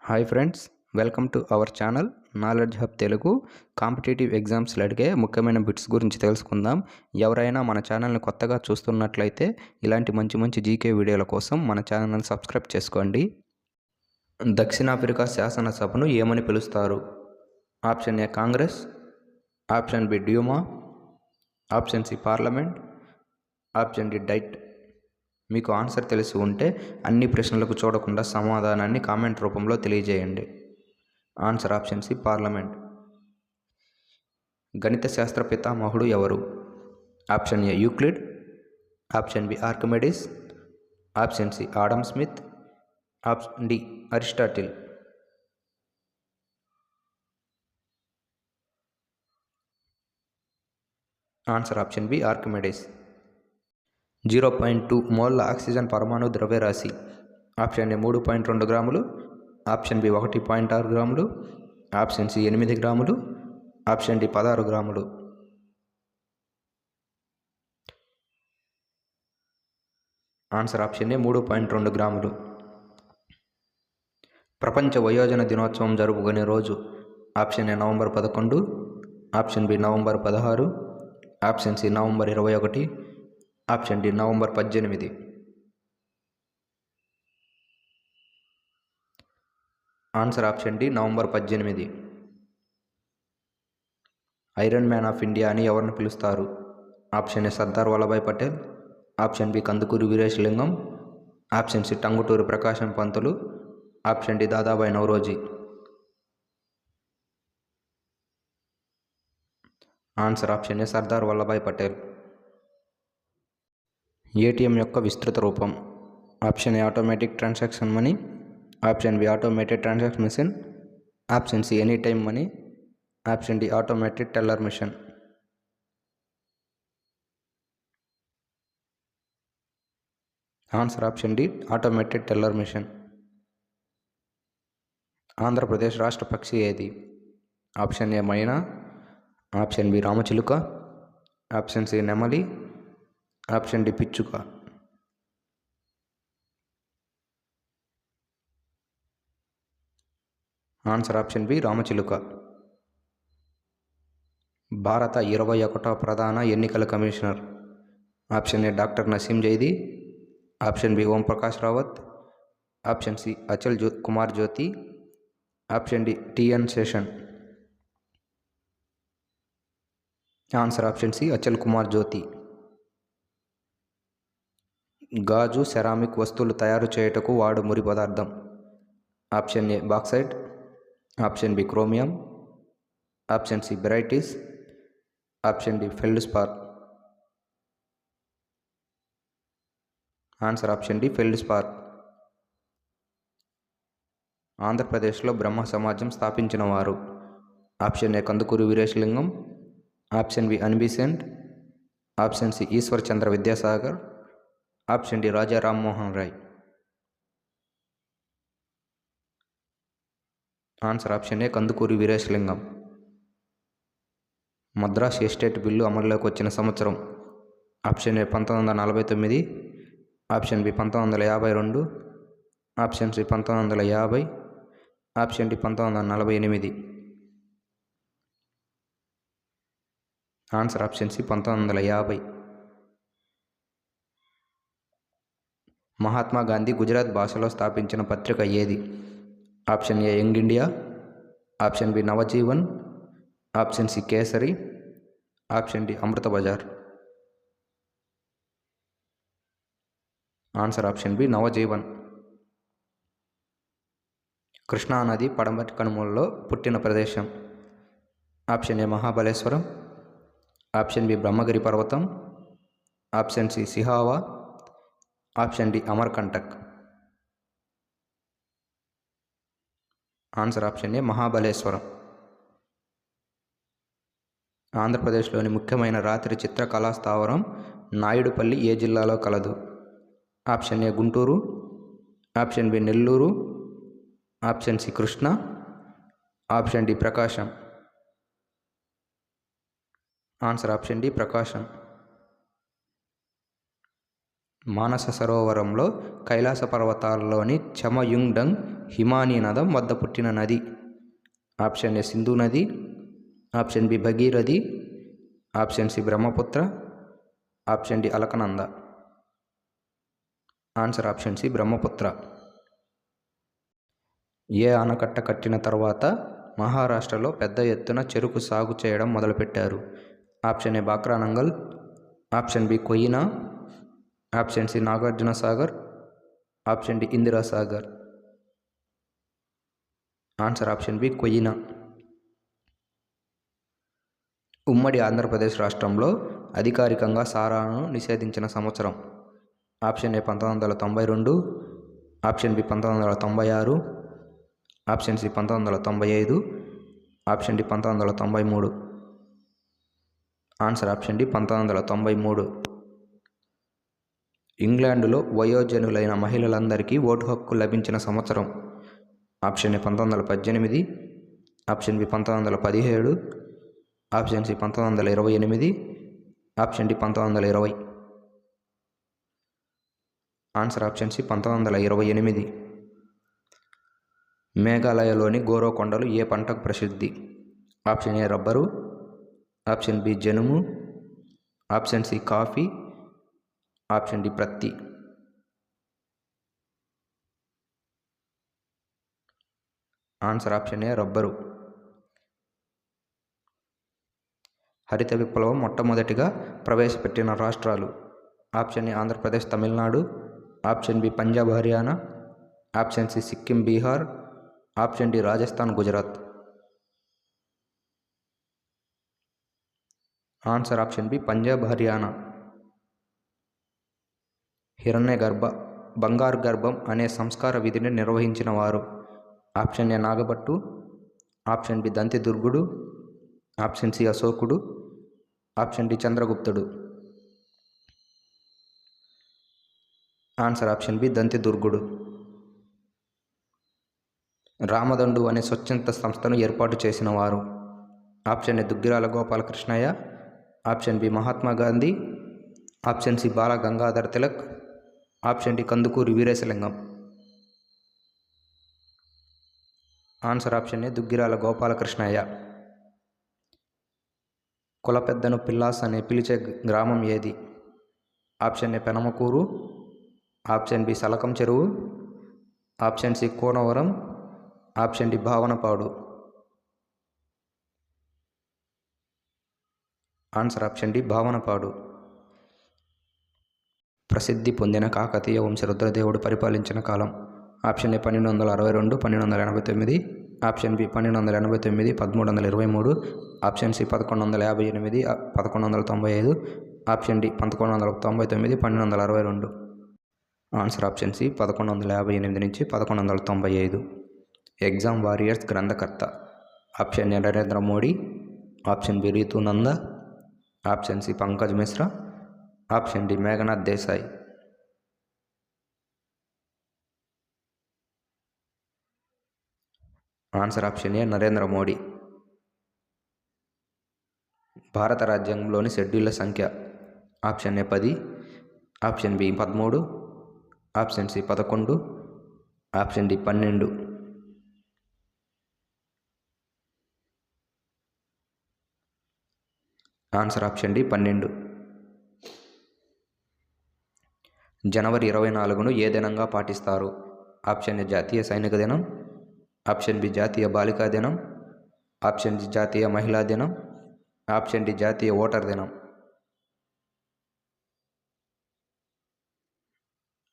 Hi friends, welcome to our channel knowledge hub Telugu. Competitive ఎగ్జామ్స్లో అడిగే ముఖ్యమైన బిట్స్ గురించి తెలుసుకుందాం. ఎవరైనా మన ఛానల్ని కొత్తగా చూస్తున్నట్లయితే ఇలాంటి మంచి మంచి జీకే వీడియోల కోసం మన ఛానల్ని సబ్స్క్రైబ్ చేసుకోండి. దక్షిణాఫ్రికా శాసనసభను ఏమని పిలుస్తారు? Option A congress, option B Duma, option C parliament, option D diet. మీకు ఆన్సర్ తెలిసి ఉంటే అన్ని ప్రశ్నలకు చూడకుండా సమాధానాన్ని కామెంట్ రూపంలో తెలియజేయండి. Answer option C parliament. గణిత శాస్త్ర పితామహుడు ఎవరు? Option A Euclid, option B Archimedes, option C Adam Smith, option D Aristotle. Answer option B Archimedes. 0.2 మోల్ల ఆక్సిజన్ పరమాణు ద్రవ్యరాశి. ఆప్షన్ ఏ 3.2 గ్రాములు, ఆప్షన్ బి 1.6 గ్రాములు, ఆప్షన్ సి 8 గ్రాములు, ఆప్షన్ డి 16 గ్రాములు. ఆన్సర్ ఆప్షన్ ఏ 3.2 గ్రాములు. ప్రపంచ వయోజన దినోత్సవం జరుపుకునే రోజు. Option A November 11, option B November 16, option C November 21, option D November 18. Answer option D November 18. Iron man of India అని ఎవరిని పిలుస్తారు? Option A Sardar Vallabhbhai Patel, option B Kandukuri Veeresalingam, option C Tanguturi Prakasam Pantulu, option D Dadabhai Naoroji. Answer option A Sardar Vallabhbhai Patel. ATM యొక్క విస్తృత రూపం. Option A automatic transaction money, option B automated transaction machine, option C any time money, option D automated teller machine. Answer option D automated teller machine. Andhra Pradesh రాష్ట్ర పక్షి ఏది? Option A myna, option B రామచిలుక, option C నెమలి, option D పిచ్చుక. Answer option B రామచిలుక. భారత 21వ ప్రధాన ఎన్నికల commissioner. Option A doctor Nasim Zaidi, option B Omprakash Rawat, option C Achal Kumar Jyoti, option D TN Seshan. Answer option C Achal Kumar Jyoti. గాజు సెరామిక్ వస్తువులు తయారు చేయుటకు వాడు ముడి పదార్థం. Option A bauxite, option B chromium, option C barytes, option D feldspar. Answer option D feldspar. ఆంధ్రప్రదేశ్లో బ్రహ్మ సమాజం స్థాపించిన వారు. Option A Kandukuri Veeresalingam, option B Annie Besant, option C Ishwar Chandra Vidyasagar, option D Raja Rammohan Roy. Answer option A Kandukuri Veeresalingam. Madras estate bill అమల్లోకి వచ్చిన సంవత్సరం. Option A 1949, option B 1952, option C 1950, option D 1948. Answer option C 1950. Mahatma Gandhi Gujarat భాషలో స్థాపించిన పత్రిక ఏది? Option A young India, option B Navajivan, option C Kesari, option D Amrita Bazar. Answer option B Navajivan. కృష్ణానది పడమటి కనుమలలో పుట్టిన ప్రదేశం. ఆప్షన్ ఏ మహాబలేశ్వరం, ఆప్షన్ బి బ్రహ్మగిరి పర్వతం, option C Sihawa, option D Amarkantak. Answer option A మహాబలేశ్వరం. ఆంధ్రప్రదేశ్లోని ముఖ్యమైన రాత్రి చిత్రకళా స్థావరం నాయుడుపల్లి ఏ జిల్లాలో కలదు? Option A Guntur, option B Nellore, option C Krishna, option D Prakasam. Answer option D ప్రకాశం. మానస సరోవరంలో కైలాస పర్వతాల్లోని చమయుంగ్డంగ్ హిమానీ నదం వద్ద పుట్టిన నది. ఆప్షన్ ఏ సింధు నది, option B Bhagirathi, option C Brahmaputra, option D Alaknanda. Answer option C Brahmaputra. ఏ ఆనకట్ట కట్టిన తర్వాత మహారాష్ట్రలో పెద్ద ఎత్తున చెరుకు సాగు చేయడం మొదలుపెట్టారు? Option A Bhakra Nangal, option B Koyna, option C Nagarjuna Sagar, option D Indira Sagar. Answer option B Koyna. ఉమ్మడి ఆంధ్రప్రదేశ్ రాష్ట్రంలో అధికారికంగా సారాను నిషేధించిన సంవత్సరం? Option A 1992, option B 1996, option C 1995, option D 1993. Answer option D 1993. ఇంగ్లాండులో వయోజనులైన మహిళలందరికీ ఓటు హక్కు లభించిన సంవత్సరం? Option A 1918, option B 1917, option C 1928, option D 1920. Answer option C 1928. మేఘాలయలోని గోరో కొండలు ఏ పంటకు ప్రసిద్ధి? Option A rubber, option B జనుము, option C coffee, option D ప్రత్తి. Answer option A rubber. హరిత విప్లవం మొట్టమొదటిగా ప్రవేశపెట్టిన రాష్ట్రాలు? Option A Andhra Pradesh, Tamil Nadu, option B Punjab, Haryana, option C Sikkim, Bihar, option D Rajasthan, Gujarat. Answer option B Punjab, Haryana. బంగారు గర్భం అనే సంస్కార విధిని నిర్వహించిన వారు? Option A Nagabhatta, option B Danti దుర్గుడు, ఆప్షన్ సి అశోకుడు, ఆప్షన్ డి చంద్రగుప్తుడు. Answer option B Danti దుర్గుడు. Ramadandu అనే స్వచ్ఛంద సంస్థను ఏర్పాటు చేసిన వారు? Option A Duggirala Gopalakrishnayya, option B Mahatma Gandhi, option C Bala Gangadhar Tilak, option D Kandukuri Veeresalingam. Answer option A Duggirala Gopalakrishnayya. కులపెద్దను పిల్లాస్ అనే పిలిచే గ్రామం ఏది? Option A Penamakuru, option B Salakam Cheruvu, option C Konavaram, option D Bhavanapadu. Answer option D Bhavanapadu. ప్రసిద్ధి పొందిన కాకతీయ వంశ రుద్రదేవుడు పరిపాలించిన కాలం? Option A 1262, 1289, option B 1289, 1323, option C 1158, 1195, option D 1199, 1262. Answer option C 1158 నుంచి 1195. ఎగ్జామ్ వారియర్స్ గ్రంథకర్త? Option A Narendra Modi, option B Ritu Nanda, option C Pankaj Mishra, option D Meghnad Desai. Answer option A Narendra Modi. భారత రాజ్యాంగంలోని షెడ్యూళ్ల సంఖ్య? Option A 10, option B 13, option C 11, option D 12. Answer option D 12. జనవరి 24ను ఏ దినంగా పాటిస్తారు? ఆప్షన్ ఏ జాతీయ సైనిక దినం, ఆప్షన్ బి జాతీయ బాలికా దినం, ఆప్షన్ సి జాతీయ మహిళా దినం, ఆప్షన్ డి జాతీయ ఓటర్ దినం.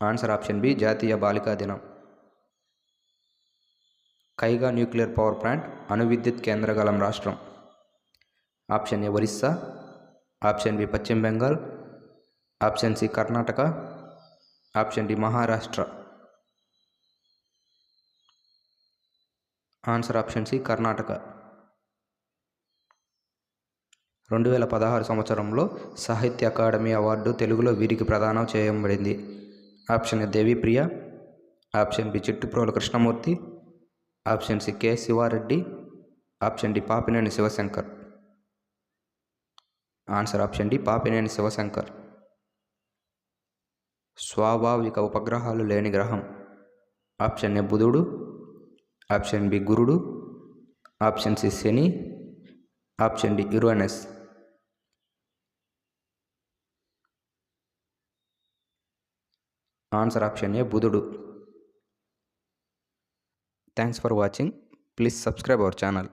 ఆన్సర్ ఆప్షన్ బి జాతీయ బాలికా దినం. కైగా న్యూక్లియర్ పవర్ ప్లాంట్ అణు విద్యుత్ కేంద్ర గల రాష్ట్రం? Option A Orissa, option B పశ్చిమ Bengal, option C Karnataka, option D Maharashtra. Answer option C Karnataka. 2016 సంవత్సరంలో సాహిత్య అకాడమీ అవార్డు తెలుగులో వీరికి ప్రదానం చేయబడింది? Option A Devipriya, option B Chittuprolu Krishnamurthy, option C K Sivareddy, option D Papineni Sivasankar. Answer option D Papineni Sivasankar. స్వాభావిక ఉపగ్రహాలు లేని గ్రహం. ఆప్షన్ ఏ బుధుడు, ఆప్షన్ బి గురుడు, ఆప్షన్ సి శని, option D Uranus. Answer option A బుధుడు. Thanks for watching. Please subscribe our channel.